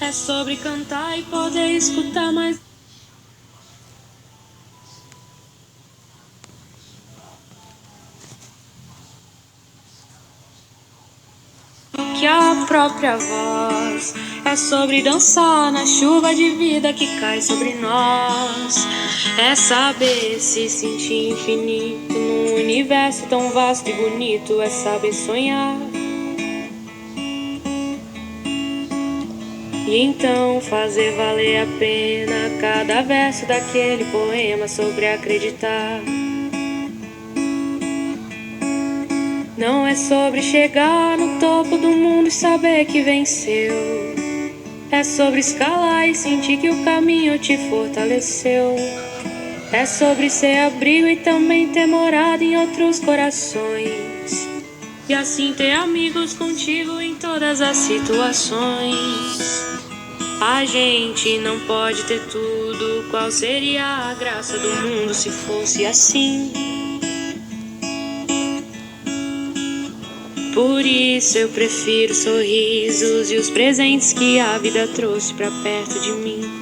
É sobre cantar e poder escutar mais do que a própria voz. É sobre dançar na chuva de vida que cai sobre nós. É saber se sentir infinito num universo tão vasto e bonito. É saber sonhar. E então fazer valer a pena cada verso daquele poema sobre acreditar. Não é sobre chegar no topo do mundo e saber que venceu. É sobre escalar e sentir que o caminho te fortaleceu. É sobre ser abrigo e também ter morado em outros corações. E assim ter amigos contigo em todas as situações. A gente não pode ter tudo. Qual seria a graça do mundo se fosse assim? Por isso eu prefiro sorrisos e os presentes que a vida trouxe pra perto de mim.